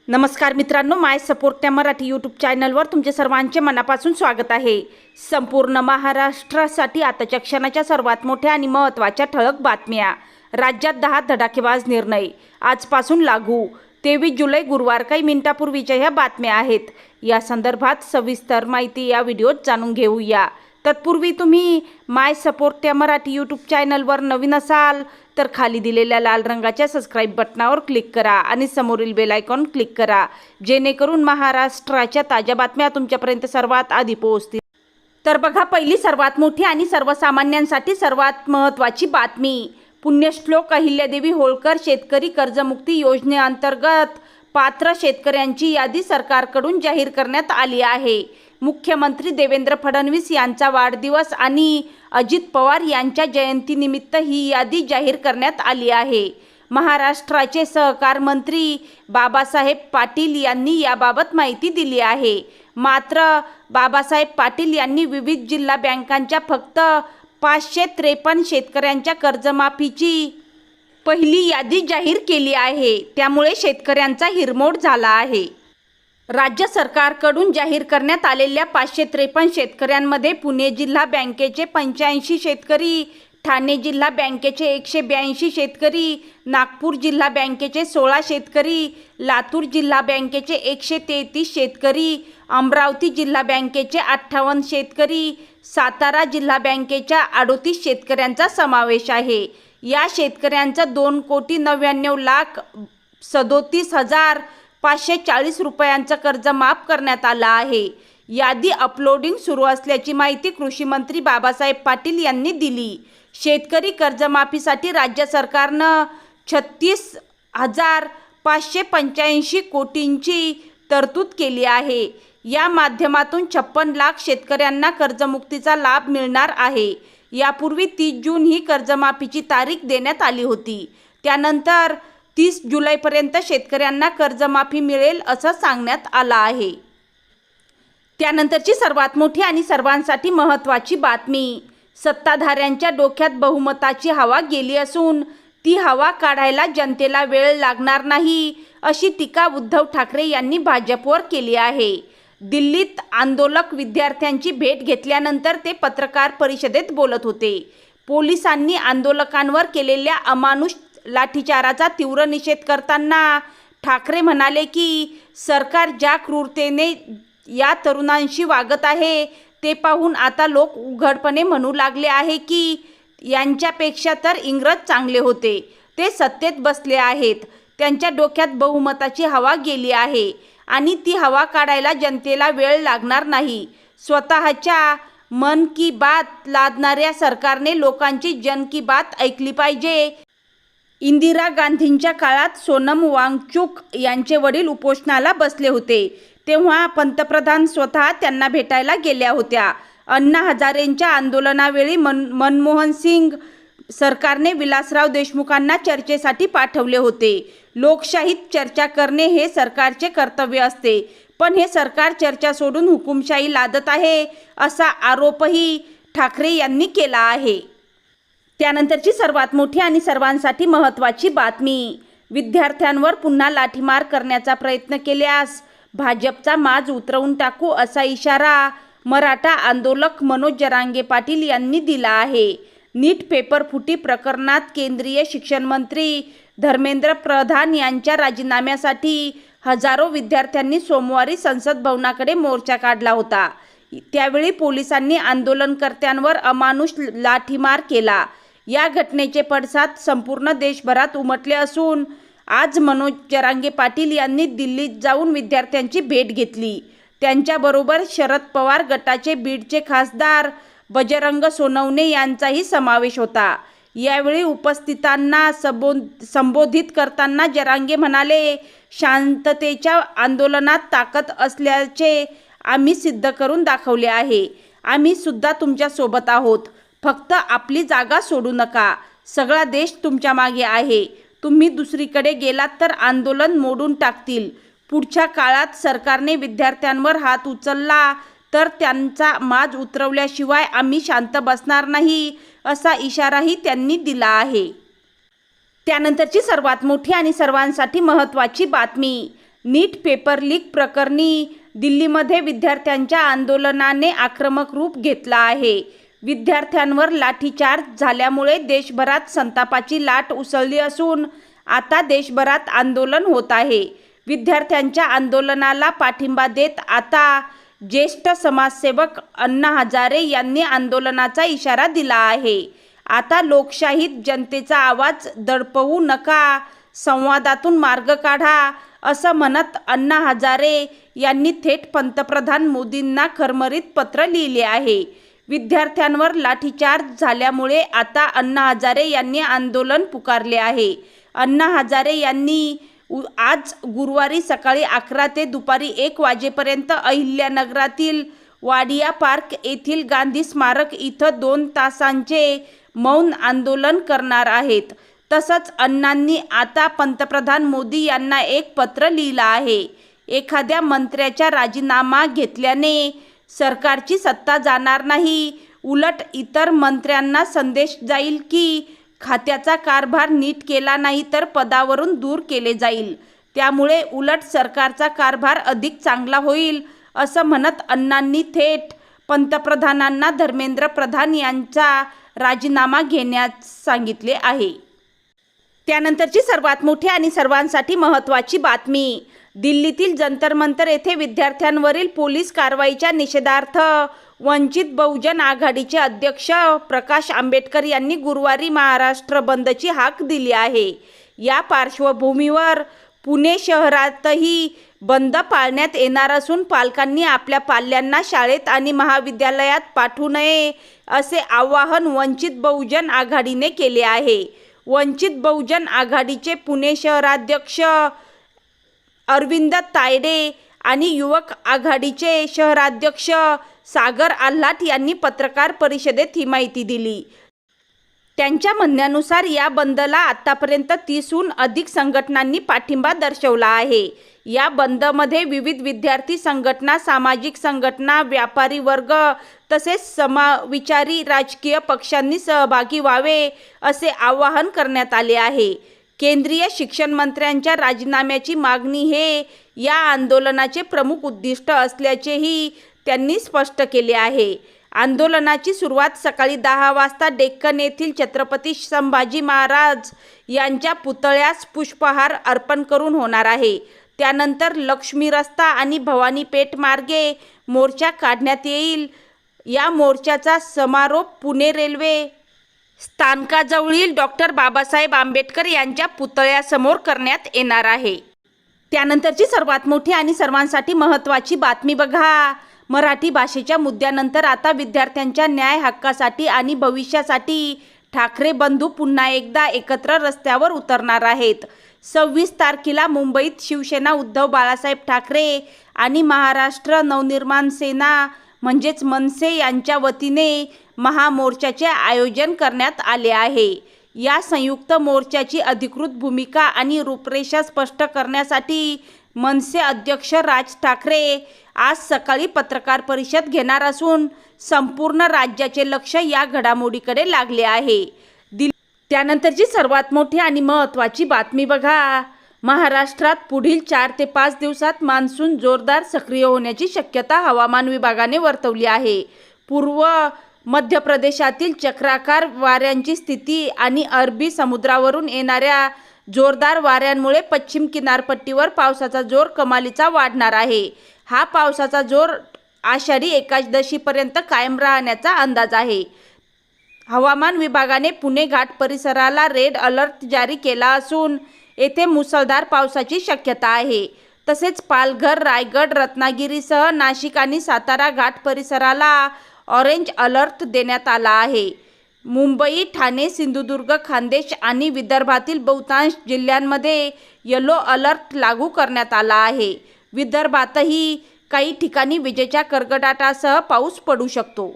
नमस्कार मित्रांनो, माय सपोर्ट त्या मराठी यूट्यूब चॅनलवर तुमचे सर्वांचे मनापासून स्वागत आहे। संपूर्ण महाराष्ट्रासाठी आताच्या क्षणाच्या सर्वात मोठ्या आणि महत्त्वाच्या ठळक बातम्या। राज्यात 10 धडाकेबाज निर्णय आजपासून लागू। 23 जुलै गुरुवार काही मिनिटांपूर्वीच्या ह्या बातम्या आहेत। या संदर्भात सविस्तर माहिती या व्हिडिओत जाणून घेऊया। तत्पूर्वी तुम्ही माय सपोर्ट त्या मराठी यूट्यूब चॅनलवर नवीन असाल तर खाली दिलेल्या लाल रंगाच्या सबस्क्राइब बटनावर क्लिक करा आणि समोरील बेल आयकॉन क्लिक करा, जेणेकरून महाराष्ट्राच्या ताज्या बातम्या तुमच्यापर्यंत सर्वात आधी पोहोचतील। तर बघा, पहिली सर्वात मोठी आणि सर्वसामान्यांसाठी सर्वात महत्त्वाची बातमी। पुण्यश्लोक अहिल्यादेवी होळकर शेतकरी कर्जमुक्ती योजनेअंतर्गत पात्र शेतकऱ्यांची यादी सरकारकडून जाहीर करण्यात आली आहे। मुख्यमंत्री देवेंद्र फडणवीस यांचा वाढदिवस आणि अजित पवार यांच्या जयंतीनिमित्त ही यादी जाहीर करण्यात आली आहे। महाराष्ट्राचे सहकार मंत्री बाबासाहेब पाटील यांनी याबाबत माहिती दिली आहे। मात्र बाबासाहेब पाटील यांनी विविध जिल्हा बँकांच्या फक्त 553 शेतकऱ्यांच्या कर्जमाफीची पहिली यादी जाहीर केली आहे। त्यामुळे शेतकऱ्यांचा हिरमोड झाला आहे। राज्य सरकारकडून जाहीर करण्यात आलेल्या 553 शेतकऱ्यांमध्ये पुणे जिल्हा बँकेचे 85 शेतकरी, ठाणे जिल्हा बँकेचे 182 शेतकरी, नागपूर जिल्हा बँकेचे 16 शेतकरी, लातूर जिल्हा बँकेचे 133 शेतकरी, अमरावती जिल्हा बँकेचे 58 शेतकरी, सातारा जिल्हा बँकेच्या 38 शेतकऱ्यांचा समावेश आहे। या शेतकऱ्यांचा 2,99,37,540 रुपयांचं कर्ज माफ करण्यात आलं आहे। यादी अपलोडिंग सुरू असल्याची माहिती कृषी मंत्री बाबासाहेब पाटील यांनी दिली। शेतकरी कर्जमाफीसाठी राज्य सरकारनं 36,585 कोटींची तरतूद केली आहे। या माध्यमातून 56 लाख शेतकऱ्यांना कर्जमुक्तीचा लाभ मिळणार आहे। यापूर्वी 30 जून ही कर्जमाफीची तारीख देण्यात आली होती। त्यानंतर 30 जुलैपर्यंत शेतकऱ्यांना कर्जमाफी मिळेल असं सांगण्यात आलं आहे। त्यानंतरची सर्वात मोठी आणि सर्वांसाठी महत्त्वाची बातमी। सत्ताधाऱ्यांच्या डोक्यात बहुमताची हवा गेली असून ती हवा काढायला जनतेला वेळ लागणार नाही, अशी टीका उद्धव ठाकरे यांनी भाजपवर केली आहे। दिल्लीत आंदोलक विद्यार्थ्यांची भेट घेतल्यानंतर ते पत्रकार परिषदेत बोलत होते। पोलिसांनी आंदोलकांवर केलेल्या अमानुष लाठीचाराचा तीव्र निषेध करताना ठाकरे म्हणाले की सरकार ज्या क्रूरतेने या तरुणांशी वागत आहे ते पाहून आता लोक उघडपणे म्हणू लागले आहे की यांच्यापेक्षा तर इंग्रज चांगले होते, ते सत्तेत बसले आहेत, त्यांच्या डोक्यात बहुमताची हवा गेली आहे आणि ती हवा काढायला जनतेला वेळ लागणार नाही। स्वतःच्या मन की बात लादणाऱ्या सरकारने लोकांची जन की बात ऐकली पाहिजे। इंदिरा गांधींच्या काळात सोनम वांगचुक यांचे वडील उपोषणाला बसले होते, तेव्हा पंतप्रधान स्वतः त्यांना भेटायला गेल्या होत्या। अण्णा हजारेंच्या आंदोलनावेळी मनमोहन सिंग सरकारने विलासराव देशमुखांना चर्चेसाठी पाठवले होते। लोकशाहीत चर्चा करणे हे सरकारचे कर्तव्य असते, पण हे सरकार चर्चा सोडून हुकुमशाही लादत आहे असा आरोपही ठाकरे यांनी केला आहे। त्यानंतरची सर्वात मोठी आणि सर्वांसाठी महत्त्वाची बातमी। विद्यार्थ्यांवर पुन्हा लाठीमार करण्याचा प्रयत्न केल्यास भाजपचा माज उतरवून टाकू असा इशारा मराठा आंदोलक मनोज जरांगे पाटील यांनी दिला आहे। नीट पेपर फुटी प्रकरणात केंद्रीय शिक्षण मंत्री धर्मेंद्र प्रधान यांच्या राजीनाम्यासाठी हजारो विद्यार्थ्यांनी सोमवारी संसद भवनाकडे मोर्चा काढला होता। त्यावेळी पोलिसांनी आंदोलनकर्त्यांवर अमानुष लाठीमार केला। या घटनेचे पडसाद संपूर्ण देशभरात उमटले असून आज मनोज जरांगे पाटील यांनी दिल्लीत जाऊन विद्यार्थ्यांची भेट घेतली। त्यांच्याबरोबर शरद पवार गटाचे बीडचे खासदार बजरंग सोनवणे यांचाही समावेश होता। यावेळी उपस्थितांना संबोधित करताना जरांगे म्हणाले, शांततेच्या आंदोलनात ताकद असल्याचे आम्ही सिद्ध करून दाखवले आहे। आम्ही सुद्धा तुमच्या सोबत आहोत, फक्त आपली जागा सोडू नका। सगळा देश तुमच्या मागे आहे। तुम्ही दुसरीकडे गेलात तर आंदोलन मोडून टाकतील। पुढच्या काळात सरकारने विद्यार्थ्यांवर हात उचलला तर त्यांचा माज उतरवल्याशिवाय आम्ही शांत बसणार नाही, असा इशाराही त्यांनी दिला आहे। त्यानंतरची सर्वात मोठी आणि सर्वांसाठी महत्त्वाची बातमी। नीट पेपर लीक प्रकरणी दिल्लीमध्ये विद्यार्थ्यांच्या आंदोलनाने आक्रमक रूप घेतला आहे. विद्यार्थ्यांवर लाठीचार्ज झाल्यामुळे देशभरात संतापाची लाट उसळली असून आता देशभरात आंदोलन होत आहे. विद्यार्थ्यांच्या आंदोलनाला पाठिंबा देत आता ज्येष्ठ समाजसेवक अण्णा हजारे यांनी आंदोलनाचा इशारा दिला आहे. आता लोकशाहीत जनतेचा आवाज दडपवू नका, संवादातून मार्ग काढा, असं म्हणत अण्णा हजारे यांनी थेट पंतप्रधान मोदींना खरमरीत पत्र लिहिले आहे. विद्यार्थ्यांवर लाठीचार्ज झाल्यामुळे आता अण्णा हजारे यांनी आंदोलन पुकारले आहे. अण्णा हजारे यांनी आज गुरुवारी सकाळी 11 ते दुपारी 1 वाजेपर्यंत अहिल्यानगरातील वाडिया पार्क येथील गांधी स्मारक इथं 2 तासांचे मौन आंदोलन करणार आहेत. तसंच अण्णांनी आता पंतप्रधान मोदी यांना एक पत्र लिहिलं आहे. एखाद्या मंत्र्याचा राजीनामा घेतल्याने सरकारची सत्ता जाणार नाही, उलट इतर मंत्र्यांना संदेश जाईल की खात्याचा कारभार नीट केला नाही तर पदावरून दूर केले जाईल. त्यामुळे उलट सरकारचा कारभार अधिक चांगला होईल, असं म्हणत अण्णांनी थेट पंतप्रधानांना धर्मेंद्र प्रधान यांचा राजीनामा घेण्यास सांगितले आहे. त्यानंतरची सर्वात मोठी आणि सर्वांसाठी महत्त्वाची बातमी. दिल्लीतील जंतर मंतर येथे विद्यार्थ्यांवरील पोलीस कारवाईच्या निषेधार्थ वंचित बहुजन आघाडीचे अध्यक्ष प्रकाश आंबेडकर यांनी गुरुवारी महाराष्ट्र बंदची हाक दिली आहे. या पार्श्वभूमीवर पुणे शहरातही बंद पाळण्यात येणार असून पालकांनी आपल्या पाल्यांना शाळेत आणि महाविद्यालयात पाठवू नये असे आवाहन वंचित बहुजन आघाडीने केले आहे. वंचित बहुजन आघाडीचे पुणे शहराध्यक्ष अरविंद तायडे आणि युवक आघाडीचे शहराध्यक्ष सागर आल्हाट यांनी पत्रकार परिषदेत ही माहिती दिली. त्यांच्या म्हणण्यानुसार या बंदला आतापर्यंत 30हून अधिक संघटनांनी पाठिंबा दर्शवला आहे. या बंदमध्ये विविध विद्यार्थी संघटना, सामाजिक संघटना, व्यापारी वर्ग तसेच समविचारी राजकीय पक्षांनी सहभागी व्हावे असे आवाहन करण्यात आले आहे. केंद्रीय शिक्षण मंत्र्यांच्या राजीनाम्याची मागणी हे या आंदोलनाचे प्रमुख उद्दिष्ट असल्याचेही त्यांनी स्पष्ट केले आहे. आंदोलनाची सुरुवात सकाळी 10 वाजता डेक्कन येथील छत्रपती संभाजी महाराज यांच्या पुतळ्यास पुष्पहार अर्पण करून होणार आहे. त्यानंतर लक्ष्मी रस्ता आणि भवानी पेठ मार्गे मोर्चा काढण्यात येईल. या मोर्चाचा समारोप पुणे रेल्वे स्थानकाजवळील डॉक्टर बाबासाहेब आंबेडकर यांच्या पुतळ्यासमोर करण्यात येणार आहे. त्यानंतरची सर्वात मोठी आणि सर्वांसाठी महत्त्वाची बातमी बघा. मराठी भाषेच्या मुद्द्यानंतर आता विद्यार्थ्यांच्या न्याय हक्कासाठी आणि भविष्यासाठी ठाकरे बंधू पुन्हा एकदा एकत्र रस्त्यावर उतरणार आहेत. 26 तारखेला मुंबईत शिवसेना उद्धव बाळासाहेब ठाकरे आणि महाराष्ट्र नवनिर्माण सेना म्हणजेच मनसे यांच्या वतीने महामोर्चाचे आयोजन करण्यात आले आहे. या संयुक्त मोर्चाची अधिकृत भूमिका आणि रूपरेषा स्पष्ट करण्यासाठी मनसे अध्यक्ष राज ठाकरे आज सकाळी पत्रकार परिषद घेणार असून संपूर्ण राज्याचे लक्ष या घडामोडीकडे लागले आहे. त्यानंतरची सर्वात मोठी आणि महत्त्वाची बातमी बघा. महाराष्ट्रात पुढील 4 ते 5 दिवसात मान्सून जोरदार सक्रिय होण्याची शक्यता हवामान विभागाने वर्तवली आहे. पूर्व मध्य प्रदेशातील चक्राकार वाऱ्यांची स्थिती आणि अरबी समुद्रावरून येणाऱ्या जोरदार वाऱ्यांमुळे पश्चिम किनारपट्टीवर पावसाचा जोर कमालीचा वाढणार आहे. हा पावसाचा जोर आषाढी एकादशीपर्यंत कायम राहण्याचा अंदाज आहे. हवामान विभागाने पुणे घाट परिसराला रेड अलर्ट जारी केला असून येथे मुसळधार पावसाची शक्यता आहे. तसेच पालघर, रायगड, रत्नागिरीसह नाशिक आणि सातारा घाट परिसराला ऑरेंज अलर्ट देण्यात आला आहे. मुंबई, ठाणे, सिंधुदुर्ग, खान्देश आणि विदर्भातील बहुतांश जिल्ह्यांमध्ये येलो अलर्ट लागू करण्यात आला आहे. विदर्भातही काही ठिकाणी विजेच्या कडकडाटासह पाऊस पडू शकतो.